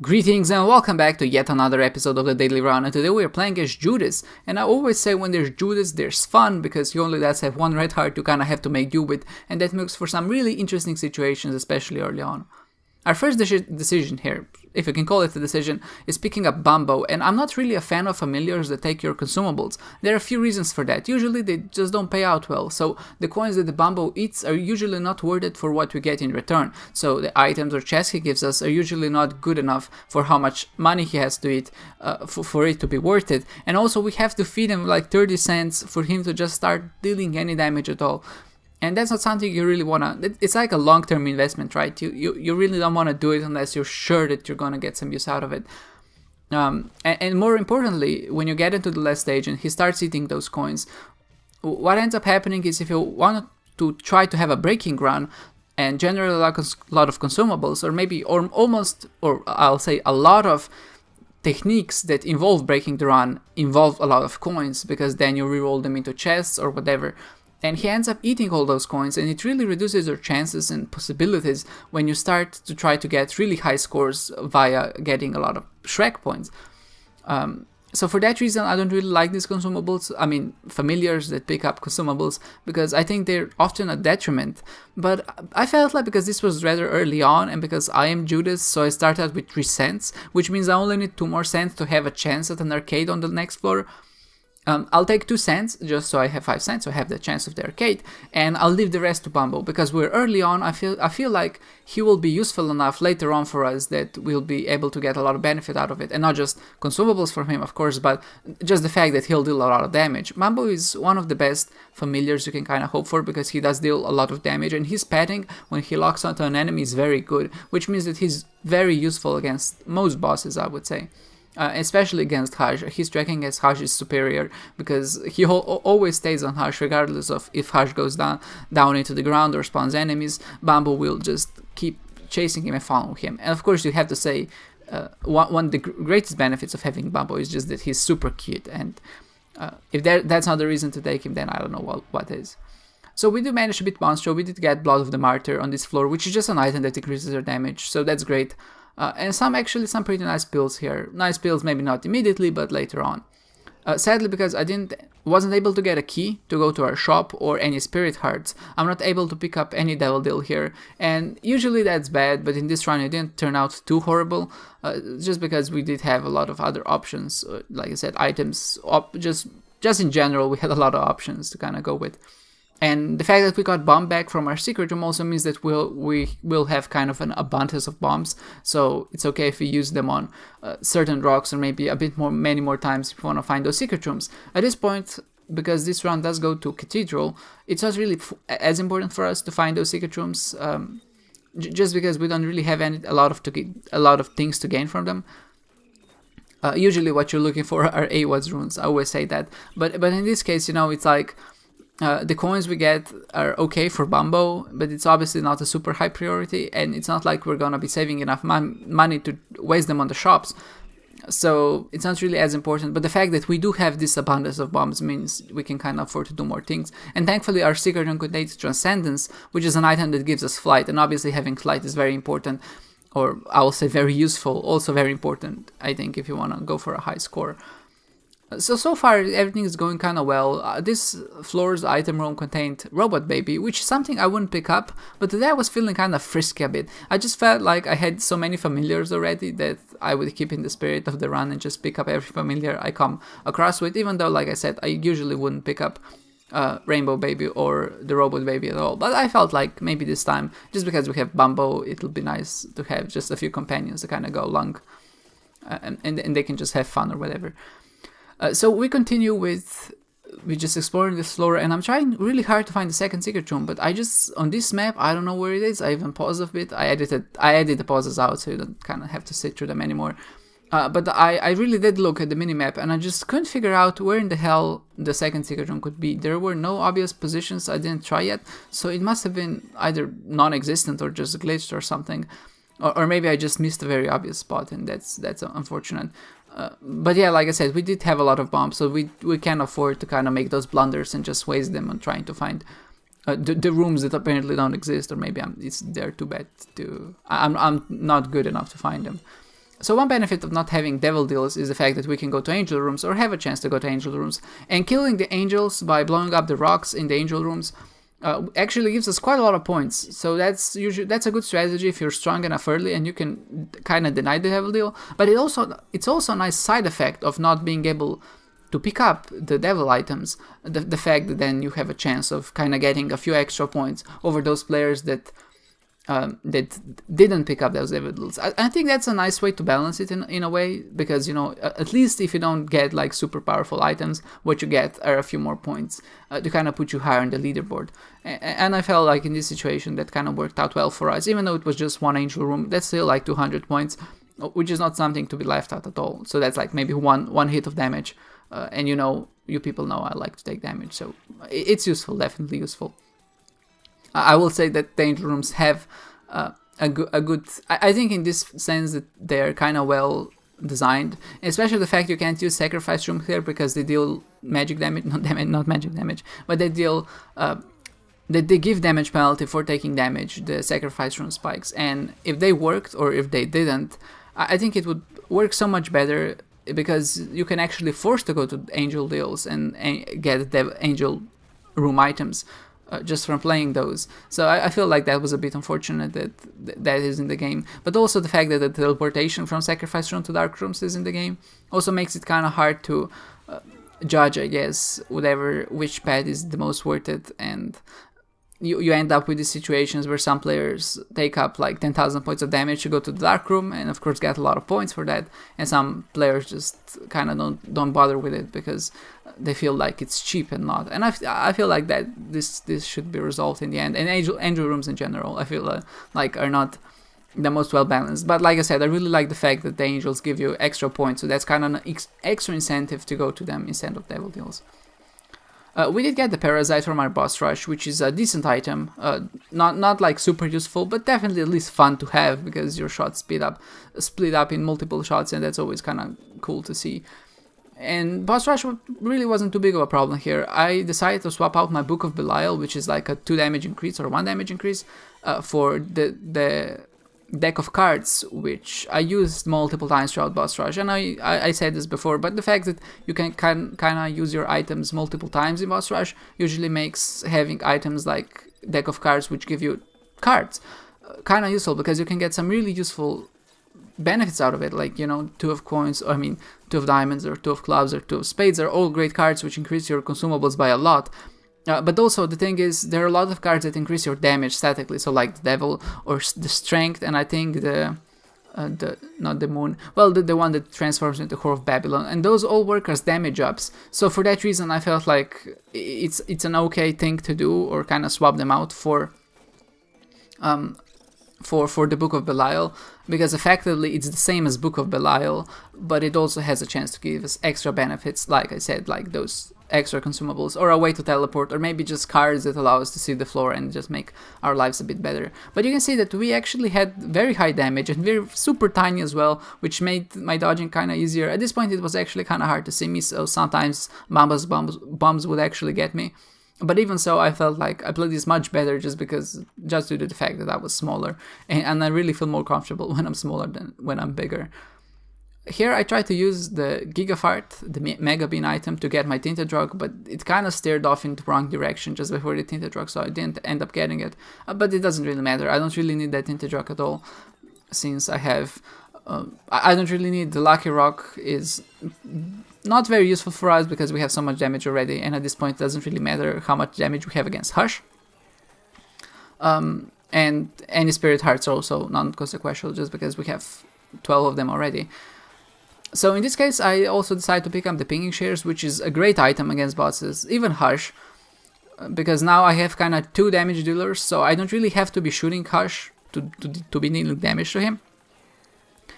Greetings and welcome back to yet another episode of the Daily Run, and today we are playing as Judas. And I always say when there's Judas, there's fun, because you only does have one red heart you kinda have to make do with, and that makes for some really interesting situations, especially early on. Our first decision here, if you can call it a decision, is picking up Bumbo, and I'm not really a fan of familiars that take your consumables. There are a few reasons for that. Usually they just don't pay out well, so the coins that the Bumbo eats are usually not worth it for what we get in return. So the items or chests he gives us are usually not good enough for how much money he has to eat for it to be worth it. And also we have to feed him like 30 cents for him to just start dealing any damage at all. And that's not something you really want to... It's like a long-term investment, right? You really don't want to do it unless you're sure that you're going to get some use out of it. And more importantly, when you get into the last stage and he starts eating those coins, what ends up happening is if you want to try to have a breaking run and generate a lot of consumables, or I'll say a lot of techniques that involve breaking the run involve a lot of coins, because then you reroll them into chests or whatever. And he ends up eating all those coins, and it really reduces your chances and possibilities when you start to try to get really high scores via getting a lot of Shrek points. So for that reason, I don't really like these consumables. I mean, familiars that pick up consumables, because I think they're often a detriment. But I felt like because this was rather early on, and because I am Judas, so I started with 3 cents, which means I only need 2 more cents to have a chance at an arcade on the next floor. I'll take 2 cents just so I have 5 cents, so I have the chance of the arcade, and I'll leave the rest to Bumbo, because we're early on. I feel like he will be useful enough later on for us that we'll be able to get a lot of benefit out of it, and not just consumables from him, of course, but just the fact that he'll deal a lot of damage. Bumbo is one of the best familiars you can kind of hope for, because he does deal a lot of damage, and his padding when he locks onto an enemy is very good, which means that he's very useful against most bosses, I would say. Especially against Haj. His tracking as Haj is superior, because he always stays on Haj regardless of if Haj goes down into the ground or spawns enemies. Bumbo will just keep chasing him and follow him. And of course you have to say one of the greatest benefits of having Bumbo is just that he's super cute, and if that's not the reason to take him, then I don't know what is. So we do manage to beat Monstro. We did get Blood of the Martyr on this floor, which is just an item that increases our damage, so that's great. And some pretty nice builds here. Nice builds, maybe not immediately, but later on. Sadly, because I wasn't able to get a key to go to our shop or any spirit hearts, I'm not able to pick up any devil deal here. And usually that's bad, but in this run it didn't turn out too horrible, just because we did have a lot of other options. Like I said, items, just in general, we had a lot of options to kind of go with. And the fact that we got bomb back from our secret room also means that we will have kind of an abundance of bombs, so it's okay if we use them on certain rocks, or maybe many more times if we want to find those secret rooms. At this point, because this run does go to Cathedral, it's not really as important for us to find those secret rooms, just because we don't really have a lot of things to gain from them. Usually what you're looking for are AWAD's runes, I always say that, but in this case, it's like, the coins we get are okay for Bumbo, but it's obviously not a super high priority, and it's not like we're gonna be saving enough money to waste them on the shops, so it's not really as important. But the fact that we do have this abundance of bombs means we can kind of afford to do more things, and thankfully our secret room contains Transcendence, which is an item that gives us flight, and obviously having flight is very important, or I will say very useful, also very important, I think, if you want to go for a high score. So far everything is going kind of well. This floor's item room contained Robot Baby, which is something I wouldn't pick up, but today I was feeling kind of frisky a bit. I just felt like I had so many familiars already that I would keep in the spirit of the run and just pick up every familiar I come across with, even though, like I said, I usually wouldn't pick up Rainbow Baby or the Robot Baby at all. But I felt like maybe this time, just because we have Bumbo, it'll be nice to have just a few companions to kind of go along, and they can just have fun or whatever. So we continue with just exploring this floor, and I'm trying really hard to find the second secret room, but on this map, I don't know where it is. I even paused a bit. I edited the pauses out so you don't kind of have to sit through them anymore. But I really did look at the minimap, and I just couldn't figure out where in the hell the second secret room could be. There were no obvious positions I didn't try yet, so it must have been either non-existent or just glitched or something. Or maybe I just missed a very obvious spot, and that's unfortunate. But yeah, like I said, we did have a lot of bombs, so we can afford to kind of make those blunders and just waste them on trying to find the rooms that apparently don't exist, or maybe they're too bad to. I'm not good enough to find them. So one benefit of not having devil deals is the fact that we can go to angel rooms, or have a chance to go to angel rooms, and killing the angels by blowing up the rocks in the angel rooms actually gives us quite a lot of points. So that's a good strategy if you're strong enough early and you can kind of deny the devil deal. But it's also a nice side effect of not being able to pick up the devil items, the fact that then you have a chance of kind of getting a few extra points over those players that didn't pick up those devil deals. I think that's a nice way to balance it in a way, because, you know, at least if you don't get like super powerful items, what you get are a few more points to kind of put you higher on the leaderboard. And I felt like in this situation that kind of worked out well for us. Even though it was just one angel room, that's still like 200 points, which is not something to be left out at all. So that's like maybe one hit of damage. And you people know I like to take damage, so it's useful, definitely useful. I will say that the angel rooms have a good. I think in this sense that they're kind of well designed, especially the fact you can't use sacrifice room here because they deal magic damage, not magic damage, but they deal. They give damage penalty for taking damage, the sacrifice room spikes, and if they worked or if they didn't, I think it would work so much better, because you can actually force to go to angel deals and get the angel room items just from playing those. So I feel like that was a bit unfortunate that is in the game. But also the fact that the teleportation from sacrifice room to dark rooms is in the game also makes it kind of hard to judge, I guess, which path is the most worth it. And you end up with these situations where some players take up like 10,000 points of damage to go to the dark room, and of course get a lot of points for that, and some players just kind of don't bother with it because they feel like it's cheap and not. And I feel like that this should be resolved in the end. And angel rooms in general, I feel like are not the most well balanced. But like I said, I really like the fact that the angels give you extra points, so that's kind of an extra incentive to go to them instead of devil deals. We did get the Parasite from our boss rush, which is a decent item, not like super useful, but definitely at least fun to have, because your shots split up in multiple shots, and that's always kind of cool to see. And boss rush really wasn't too big of a problem here. I decided to swap out my Book of Belial, which is like a 2 damage increase or 1 damage increase, for the deck of cards, which I used multiple times throughout boss rush. And I said this before, but the fact that you can kind of use your items multiple times in boss rush usually makes having items like deck of cards which give you cards kind of useful, because you can get some really useful benefits out of it, like, 2 of coins, 2 of diamonds, or 2 of clubs, or 2 of spades are all great cards which increase your consumables by a lot. But also the thing is, there are a lot of cards that increase your damage statically, so like the devil or the strength, and I think the not the moon, well, the one that transforms into Whore of Babylon, and those all work as damage ups. So for that reason, I felt like it's an okay thing to do, or kind of swap them out for the Book of Belial, because effectively it's the same as Book of Belial, but it also has a chance to give us extra benefits, like I said, like those extra consumables, or a way to teleport, or maybe just cards that allow us to see the floor and just make our lives a bit better. But you can see that we actually had very high damage, and we're super tiny as well, which made my dodging kind of easier. At this point it was actually kind of hard to see me, so sometimes bombs would actually get me. But even so, I felt like I played this much better just due to the fact that I was smaller, and I really feel more comfortable when I'm smaller than when I'm bigger. Here I tried to use the Gigafart, the Mega Bean item, to get my Tinted Drug, but it kind of steered off in the wrong direction just before the Tinted Drug, so I didn't end up getting it. But it doesn't really matter. I don't really need that Tinted Drug at all, since I have... I don't really need the Lucky Rock. Is not very useful for us because we have so much damage already, and at this point it doesn't really matter how much damage we have against Hush. And any Spirit Hearts are also non-consequential just because we have 12 of them already. So in this case, I also decided to pick up the Pinging Shares, which is a great item against bosses, even Hush, because now I have kind of 2 damage dealers, so I don't really have to be shooting Hush to be dealing damage to him.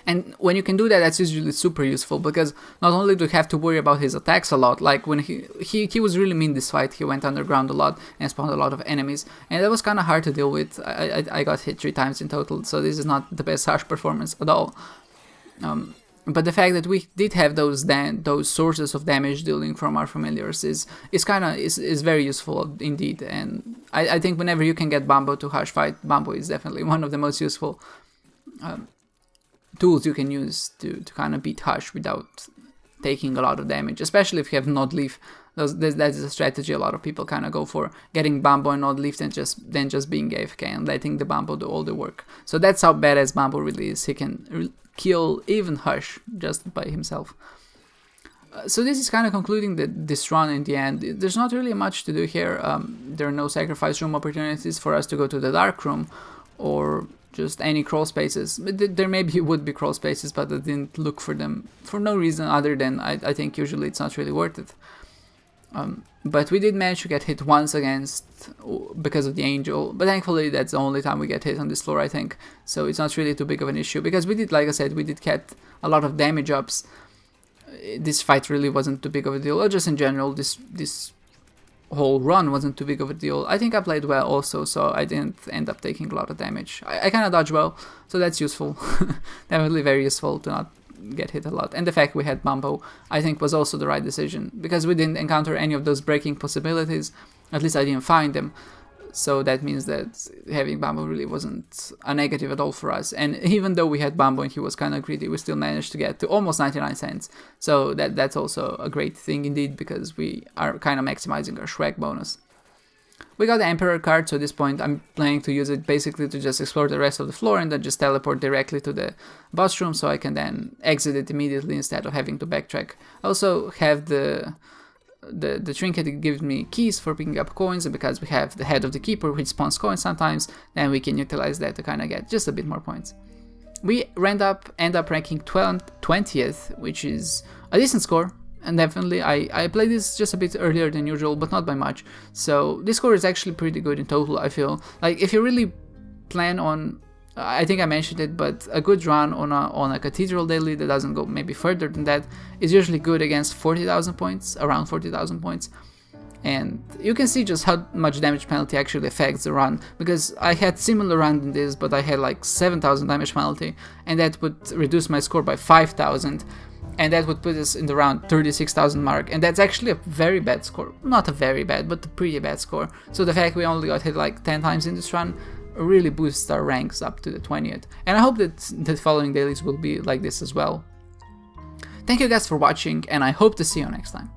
And when you can do that, that's usually super useful, because not only do you have to worry about his attacks a lot, like when he was really mean this fight, he went underground a lot and spawned a lot of enemies, and that was kind of hard to deal with. I got hit 3 times in total, so this is not the best Hush performance at all. But the fact that we did have those sources of damage dealing from our familiars is very useful indeed. And I think whenever you can get Bambo to Hush fight, Bambo is definitely one of the most useful tools you can use to kind of beat Hush without taking a lot of damage, especially if you have Nod Leaf. That's a strategy a lot of people kind of go for, getting Bambo and Nod Leaf and then just being AFK and letting the Bambo do all the work. So that's how badass Bambo really is. He can kill even Hush just by himself. So this is kind of concluding this run in the end. There's not really much to do here. There are no sacrifice room opportunities for us to go to the dark room or just any crawl spaces. There maybe would be crawl spaces, but I didn't look for them for no reason other than I think usually it's not really worth it. But we did manage to get hit once because of the angel, but thankfully that's the only time we get hit on this floor, I think. So it's not really too big of an issue, because we did, like I said, we did get a lot of damage ups. This fight really wasn't too big of a deal, or just in general, this whole run wasn't too big of a deal. I think I played well also, so I didn't end up taking a lot of damage. I kind of dodged well, so that's useful. Definitely very useful to not get hit a lot. And the fact we had Bambo, I think, was also the right decision, because we didn't encounter any of those breaking possibilities. At least I didn't find them. So that means that having Bambo really wasn't a negative at all for us. And even though we had Bambo and he was kind of greedy, we still managed to get to almost 99 cents. So that's also a great thing indeed, because we are kind of maximizing our Shrek bonus. We got the Emperor card, so at this point I'm planning to use it basically to just explore the rest of the floor and then just teleport directly to the boss room, so I can then exit it immediately instead of having to backtrack. I also have the trinket that gives me keys for picking up coins, and because we have the head of the keeper which spawns coins sometimes, then we can utilize that to kind of get just a bit more points. We end up ranking 20th, which is a decent score, and definitely I played this just a bit earlier than usual, but not by much, so this score is actually pretty good in total. I feel like if you really plan on, I think I mentioned it, but a good run on a cathedral daily that doesn't go maybe further than that is usually good against 40,000 points, around 40,000 points. And you can see just how much damage penalty actually affects the run, because I had similar run in this, but I had like 7,000 damage penalty, and that would reduce my score by 5,000, and that would put us in the around 36,000 mark, and that's actually a very bad score. Not a very bad, but a pretty bad score. So the fact we only got hit like 10 times in this run really boosts our ranks up to the 20th, and I hope that the following dailies will be like this as well. Thank you guys for watching, and I hope to see you next time.